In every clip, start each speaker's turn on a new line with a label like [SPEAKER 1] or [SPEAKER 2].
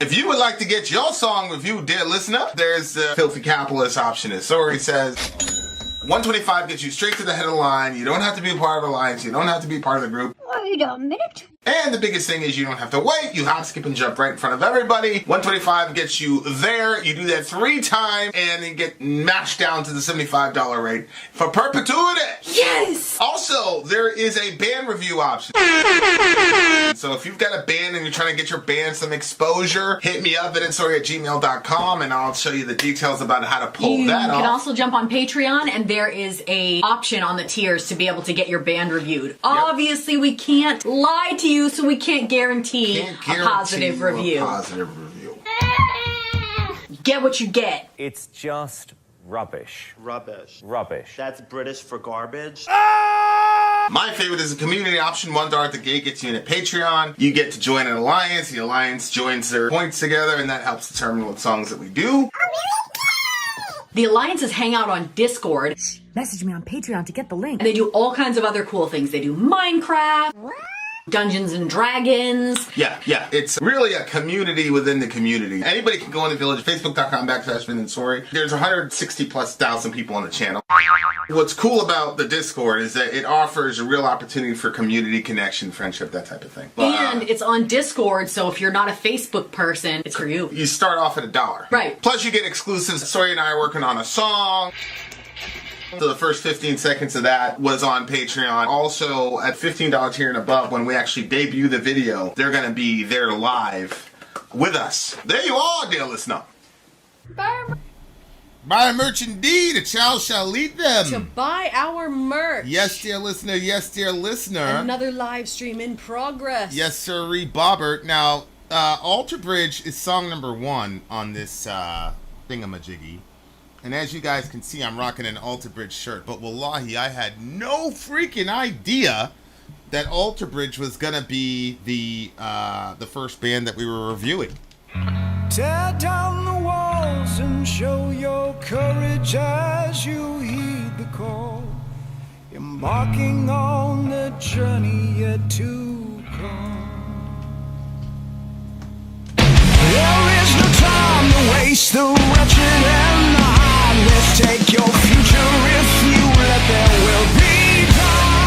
[SPEAKER 1] If you would like to get your song reviewed, dear listener, there's the filthy capitalist option. As Sori says, $125 gets you straight to the head of the line. You don't have to be a part of the alliance. You don't have to be part of the group.
[SPEAKER 2] Wait a minute.
[SPEAKER 1] And the biggest thing is you don't have to wait. You hop, skip, and jump right in front of everybody. $125 gets you there. You do that 3 times, and then get mashed down to the $75 rate for perpetuity.
[SPEAKER 2] Yes!
[SPEAKER 1] Also, there is a band review option. So if you've got a band and you're trying to get your band some exposure, hit me up at vinsori@gmail.com, and I'll show you the details about how to pull that off.
[SPEAKER 3] You can also jump on Patreon, and there is a option on the tiers to be able to get your band reviewed. Yep. Obviously, we can't lie to you, so we can't guarantee a positive review. Get what you get.
[SPEAKER 4] It's just rubbish.
[SPEAKER 5] Rubbish.
[SPEAKER 4] Rubbish.
[SPEAKER 5] That's British for garbage.
[SPEAKER 1] My favorite is a community option. $1 at the gate gets you in at Patreon. You get to join an alliance. The alliance joins their points together, and that helps determine what songs that we do.
[SPEAKER 3] The alliances hang out on Discord.
[SPEAKER 2] Message me on Patreon to get the link.
[SPEAKER 3] And they do all kinds of other cool things. They do Minecraft, Dungeons and Dragons.
[SPEAKER 1] Yeah. It's really a community within the community. Anybody can go in the village, facebook.com/Vin and Sori. There's 160,000+ people on the channel. What's cool about the Discord is that it offers a real opportunity for community connection, friendship, that type of thing.
[SPEAKER 3] And it's on Discord, so if you're not a Facebook person, it's for you.
[SPEAKER 1] You start off at $1.
[SPEAKER 3] Right.
[SPEAKER 1] Plus you get exclusives. Sori and I are working on a song. So the first 15 seconds of that was on Patreon. Also, at $15 tier and above, when we actually debut the video, they're going to be there live with us. There you are, dear listener. Buy merch indeed. A child shall lead them.
[SPEAKER 6] To buy our merch.
[SPEAKER 1] Yes, dear listener. Yes, dear listener.
[SPEAKER 6] Another live stream in progress.
[SPEAKER 1] Yes, sirree, Bobbert. Now, Alter Bridge is song number 1 on this thingamajiggy. And as you guys can see, I'm rocking an Alter Bridge shirt. But wallahi, I had no freaking idea that Alter Bridge was gonna be the first band that we were reviewing.
[SPEAKER 7] Tear down the walls and show your courage as you heed the call. Embarking on the journey yet to come. There is no time to waste, the wretched and the heartless. Take your future if you let, there will be time.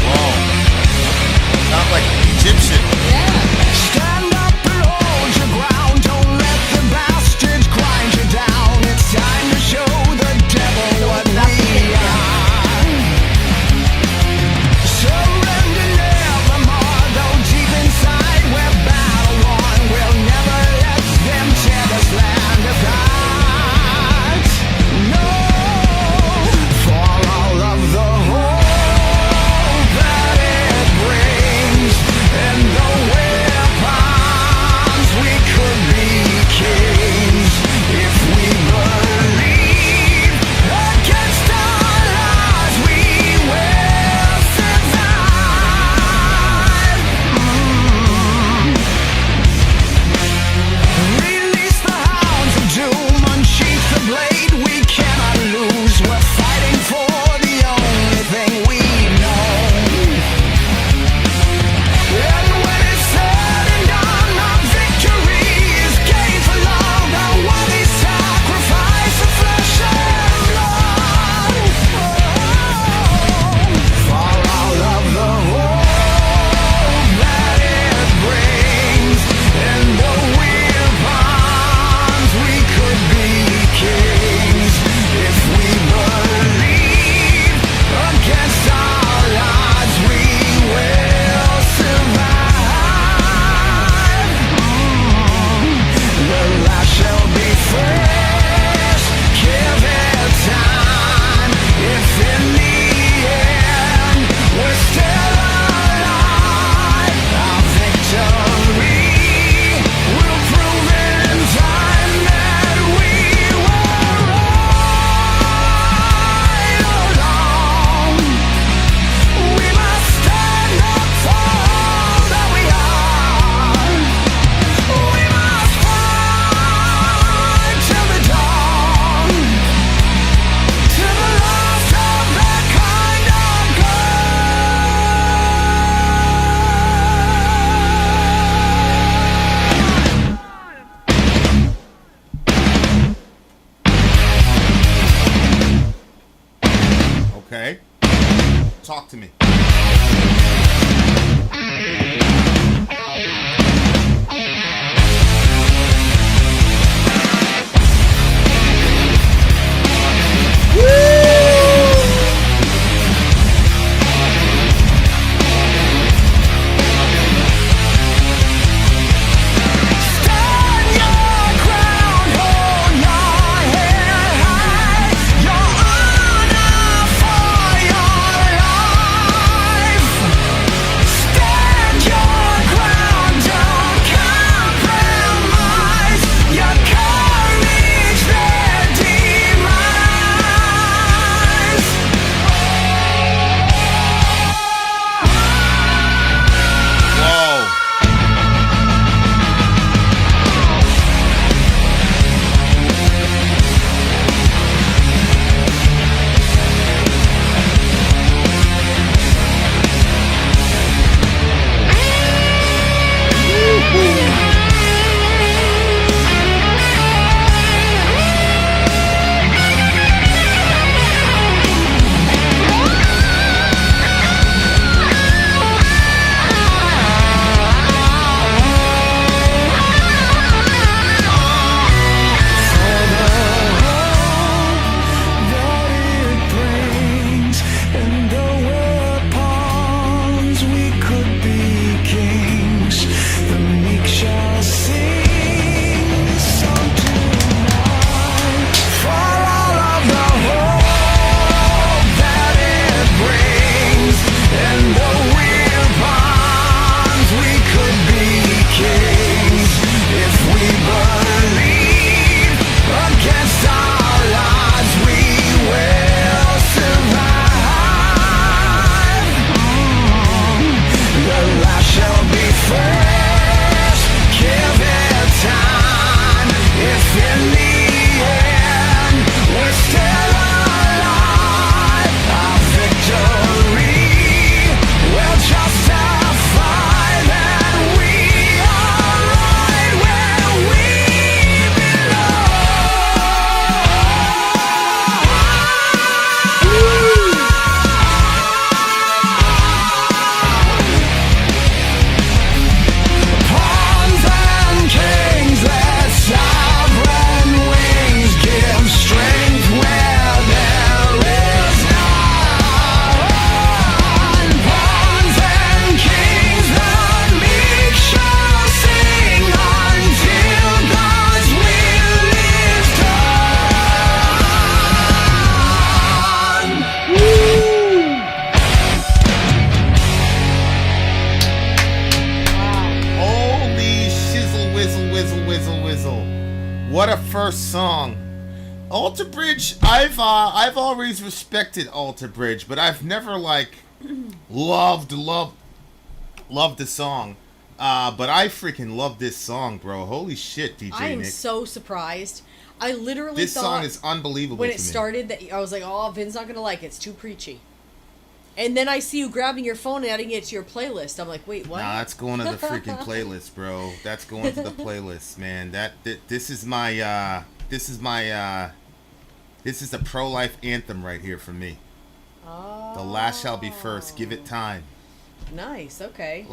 [SPEAKER 1] Whoa. Sounds like Egyptian.
[SPEAKER 7] Stand up and hold your ground. Don't let the bastards grind you down. It's time to show the devil what we are. Surrender nevermore, though deep
[SPEAKER 1] Okay? Talk to me. What a first song. Alter Bridge, I've always respected Alter Bridge, but I've never loved the song. But I freaking love this song, bro. Holy shit, DJ
[SPEAKER 6] I am
[SPEAKER 1] Nick.
[SPEAKER 6] so surprised. I literally
[SPEAKER 1] This
[SPEAKER 6] thought
[SPEAKER 1] song is unbelievable
[SPEAKER 6] when
[SPEAKER 1] to
[SPEAKER 6] it
[SPEAKER 1] me.
[SPEAKER 6] started that I was like, "Oh, Vin's not gonna like it. It's too preachy." And then I see you grabbing your phone and adding it to your playlist. I'm like, "Wait, what?"
[SPEAKER 1] Nah, that's going to the freaking playlist, bro. That's going to the playlist, man. This is the pro-life anthem right here for me.
[SPEAKER 6] Oh.
[SPEAKER 1] The last shall be first. Give it time.
[SPEAKER 6] Nice. Okay.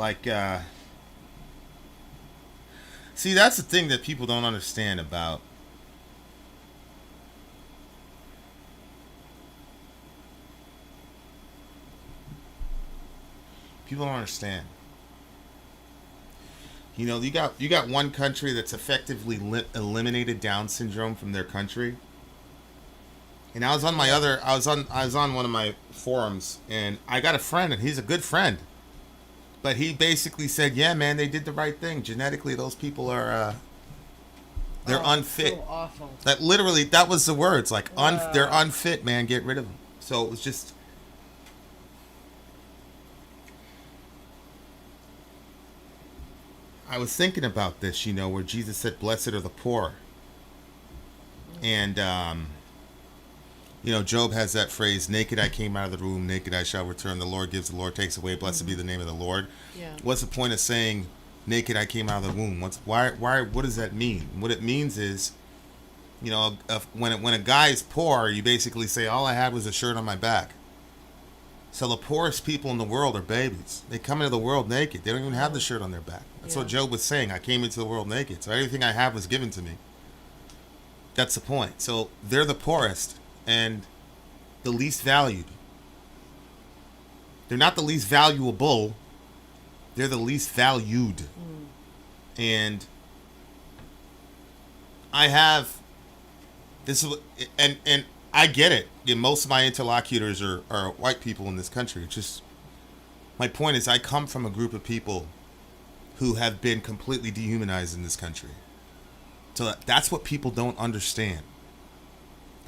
[SPEAKER 1] See, that's the thing that people don't understand about. People don't understand. You know, you got one country that's effectively eliminated Down syndrome from their country. And I was on one of my forums, and I got a friend, and he's a good friend. But he basically said, "Yeah, man, they did the right thing. Genetically, those people are they're unfit."
[SPEAKER 6] So awful.
[SPEAKER 1] That was the words. They're unfit, man. Get rid of them. So it was just. I was thinking about this, where Jesus said, "Blessed are the poor." And, Job has that phrase, "Naked I came out of the womb, naked I shall return. The Lord gives, the Lord takes away. Blessed be the name of the Lord."
[SPEAKER 6] Yeah.
[SPEAKER 1] What's the point of saying, "Naked I came out of the womb"? What does that mean? What it means is, when a guy is poor, you basically say, "All I had was a shirt on my back." So the poorest people in the world are babies. They come into the world naked. They don't even have the shirt on their back. That's what Job was saying. I came into the world naked. So everything I have was given to me. That's the point. So they're the poorest and the least valued. They're not the least valuable. They're the least valued. And I have this is and I get it. Most of my interlocutors are white people in this country. It's just my point is I come from a group of people who have been completely dehumanized in this country. So that's what people don't understand.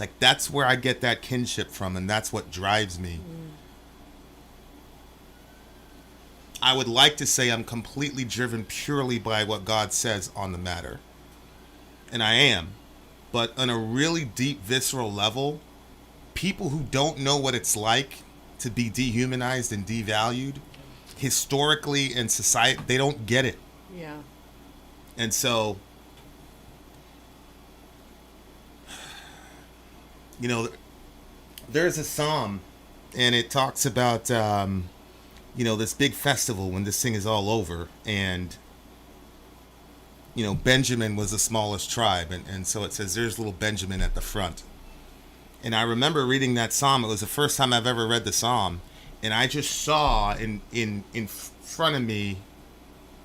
[SPEAKER 1] Like, that's where I get that kinship from, and that's what drives me. I would like to say I'm completely driven purely by what God says on the matter. And I am. But on a really deep, visceral level, people who don't know what it's like to be dehumanized and devalued, historically in society, they don't get it.
[SPEAKER 6] Yeah.
[SPEAKER 1] And so, you know, there's a psalm, and it talks about, you know, this big festival when this thing is all over, and, you know, Benjamin was the smallest tribe, and so it says there's little Benjamin at the front. And I remember reading that psalm. It was the first time I've ever read the psalm, and I just saw in front of me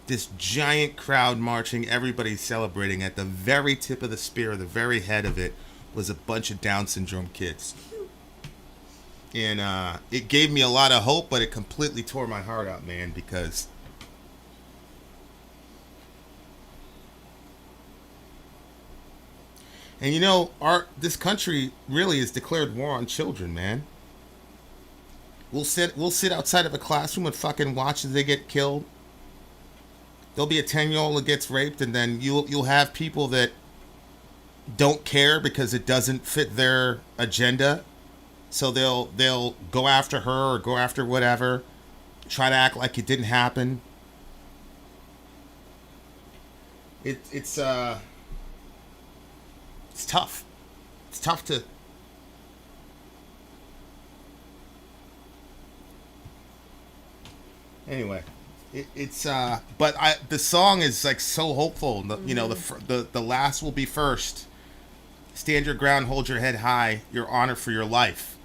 [SPEAKER 1] this giant crowd marching, everybody celebrating. At the very tip of the spear, the very head of it, was a bunch of Down syndrome kids. And it gave me a lot of hope, but it completely tore my heart out, man, because and you know, this country really has declared war on children, man. We'll sit outside of a classroom and fucking watch as they get killed. There'll be a 10-year-old that gets raped, and then you'll have people that don't care because it doesn't fit their agenda. So they'll go after her or go after whatever, try to act like it didn't happen. It's tough. It's tough to anyway. But the song is like so hopeful. You know, the last will be first. Stand your ground, hold your head high. Your honor for your life.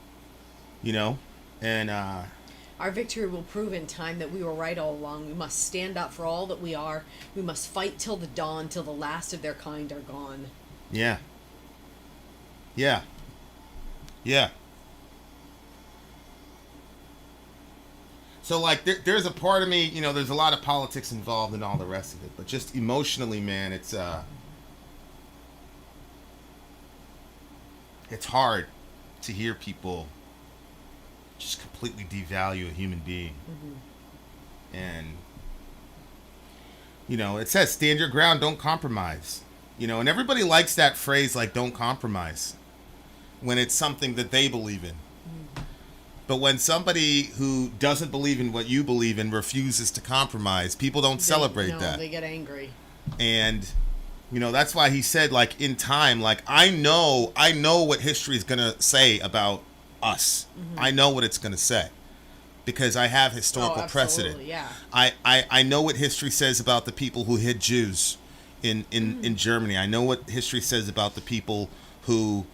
[SPEAKER 1] You know, and
[SPEAKER 6] our victory will prove in time that we were right all along. We must stand up for all that we are. We must fight till the dawn, till the last of their kind are gone.
[SPEAKER 1] Yeah. Yeah. Yeah. So, like, there's a part of me, you know, there's a lot of politics involved and all the rest of it. But just emotionally, man, it's hard to hear people just completely devalue a human being. And, you know, it says, stand your ground, don't compromise. You know, and everybody likes that phrase, like, don't compromise, when it's something that they believe in. But when somebody who doesn't believe in what you believe in refuses to compromise, people don't celebrate that.
[SPEAKER 6] They get angry.
[SPEAKER 1] And, you know, that's why he said, like, in time, like, I know what history is going to say about us. I know what it's going to say because I have historical precedent.
[SPEAKER 6] Yeah.
[SPEAKER 1] I know what history says about the people who hid Jews in Germany. I know what history says about the people who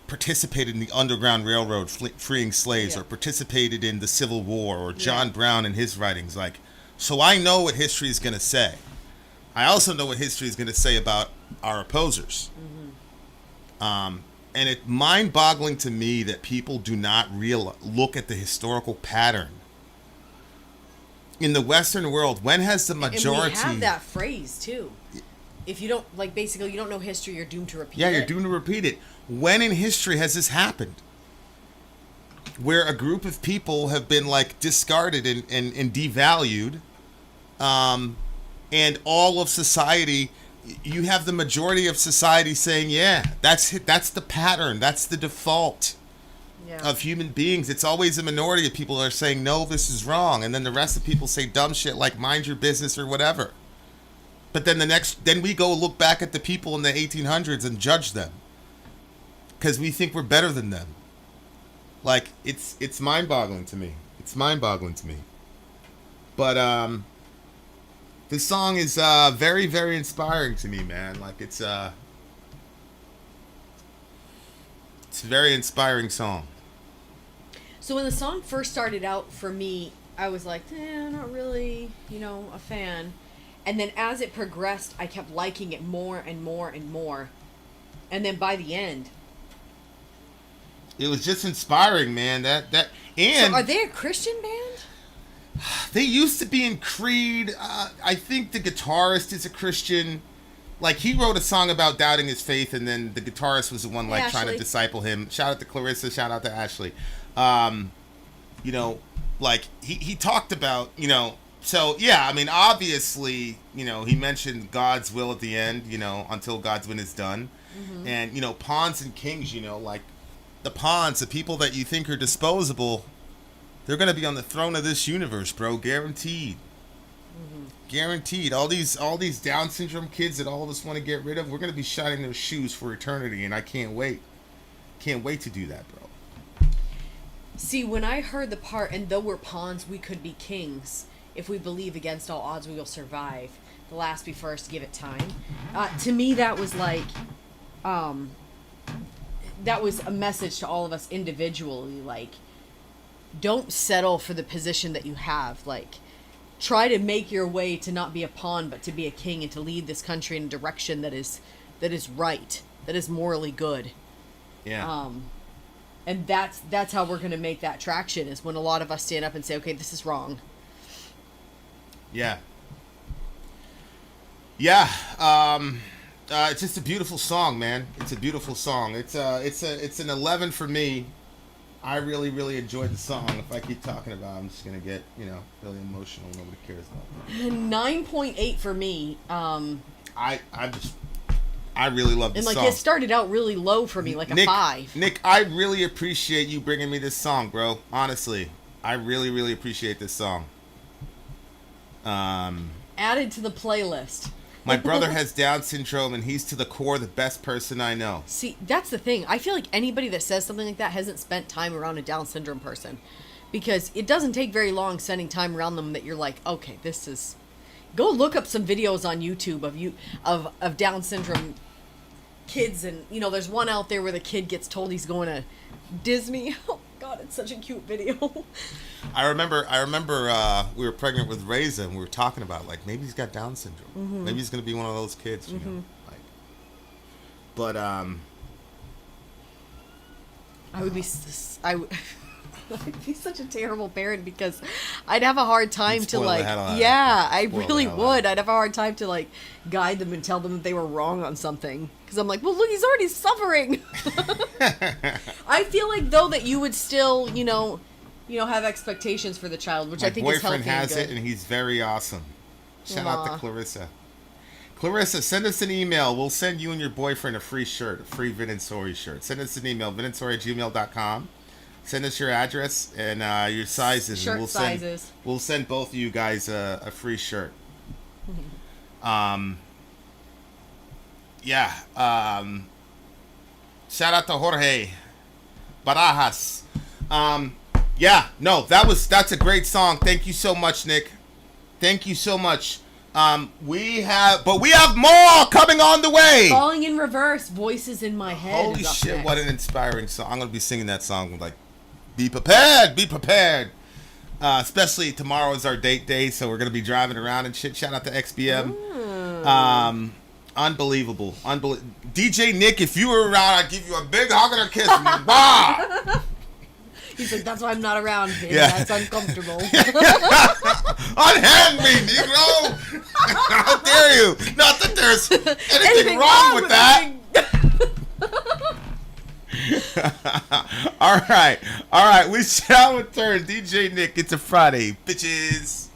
[SPEAKER 1] participated in the Underground Railroad freeing slaves, or participated in the Civil War, or John Brown and his writings. Like, so I know what history is going to say. I also know what history is going to say about our opposers. And it's mind-boggling to me that people do not look at the historical pattern. In the Western world, when has the majority...
[SPEAKER 6] And we have that phrase, too. If you don't, like, basically, you don't know history, you're doomed to repeat it.
[SPEAKER 1] Yeah, you're doomed to repeat it. When in history has this happened? Where a group of people have been, like, discarded and devalued, and all of society... You have the majority of society saying, yeah, that's the pattern, that's the default of human beings. It's always a minority of people that are saying, no, this is wrong. And then the rest of people say dumb shit like mind your business or whatever. But then then we go look back at the people in the 1800s and judge them because we think we're better than them. Like, it's mind-boggling to me. It's mind-boggling to me. But this song is very, very inspiring to me, man. Like, it's a very inspiring song.
[SPEAKER 6] So when the song first started out for me, I was like, not really, a fan. And then as it progressed, I kept liking it more and more and more. And then by the end,
[SPEAKER 1] it was just inspiring, man. And
[SPEAKER 6] so are they a Christian band?
[SPEAKER 1] They used to be in Creed. I think the guitarist is a Christian. Like, he wrote a song about doubting his faith, and then the guitarist was the one, like, trying to disciple him. Shout out to Clarissa. Shout out to Ashley. Like, he talked about, so, yeah, I mean, obviously, he mentioned God's will at the end, until God's will is done. Mm-hmm. And, pawns and kings, like, the pawns, the people that you think are disposable, they're going to be on the throne of this universe, bro. Guaranteed. Mm-hmm. Guaranteed. All these Down syndrome kids that all of us want to get rid of, we're going to be shining their shoes for eternity, and I can't wait. Can't wait to do that, bro.
[SPEAKER 6] See, when I heard the part, and though we're pawns, we could be kings. If we believe against all odds, we will survive. The last be first, give it time. To me, that was like, that was a message to all of us individually. Like, don't settle for the position that you have. Like, try to make your way to not be a pawn, but to be a king, and to lead this country in a direction that is right, that is morally good.
[SPEAKER 1] Yeah.
[SPEAKER 6] And that's how we're going to make that traction, is when a lot of us stand up and say, okay, this is wrong.
[SPEAKER 1] Yeah. Yeah. It's just a beautiful song, man. It's a beautiful song. It's an 11 for me. I really, really enjoyed the song. If I keep talking about it, I'm just going to get, really emotional. Nobody cares about that.
[SPEAKER 6] 9.8 for me.
[SPEAKER 1] I really love the
[SPEAKER 6] song. And,
[SPEAKER 1] song.
[SPEAKER 6] It started out really low for me, like a 5.
[SPEAKER 1] Nick, I really appreciate you bringing me this song, bro. Honestly. I really, really appreciate this song.
[SPEAKER 6] Added to the playlist.
[SPEAKER 1] My brother has Down syndrome, and he's to the core the best person I know.
[SPEAKER 6] See, that's the thing. I feel like anybody that says something like that hasn't spent time around a Down syndrome person. Because it doesn't take very long spending time around them that you're like, okay, this is... Go look up some videos on YouTube of Down syndrome kids, and there's one out there where the kid gets told he's going to Disney. Oh God, it's such a cute video.
[SPEAKER 1] I remember we were pregnant with Reza, and we were talking about, like, maybe he's got Down syndrome. Mm-hmm. Maybe he's gonna be one of those kids, like. But
[SPEAKER 6] I would be such a terrible parent, because I'd have a hard time to, like, I really would. I'd have a hard time to, like, guide them and tell them that they were wrong on something. Because I'm like, well, look, he's already suffering. I feel like, though, that you would still, have expectations for the child, which I think is healthy and good.
[SPEAKER 1] My boyfriend has it, and he's very awesome. Shout out to Clarissa. Clarissa, send us an email. We'll send you and your boyfriend a free shirt, a free Vin and Sori shirt. Send us an email, vinandsori@gmail.com. Send us your address and your sizes.
[SPEAKER 6] Shirt
[SPEAKER 1] and
[SPEAKER 6] sizes.
[SPEAKER 1] We'll send both of you guys a free shirt. Yeah. Shout out to Jorge Barajas. Yeah. No, that's a great song. Thank you so much, Nick. Thank you so much. We have more coming on the way.
[SPEAKER 6] Falling in Reverse, Voices in My Head.
[SPEAKER 1] Holy shit, next. What an inspiring song. I'm going to be singing that song, like, be prepared. Especially tomorrow is our date day, so we're going to be driving around and shit. Shout out to XBM. Unbelievable. DJ Nick, if you were around, I'd give you a big hug and a kiss. Wow.
[SPEAKER 6] He's like, that's why I'm not around, baby. Yeah. That's uncomfortable.
[SPEAKER 1] Unhand me, Negro! How dare you? Not that there's anything wrong with that. All right. We shall return. DJ Nick, it's a Friday, bitches.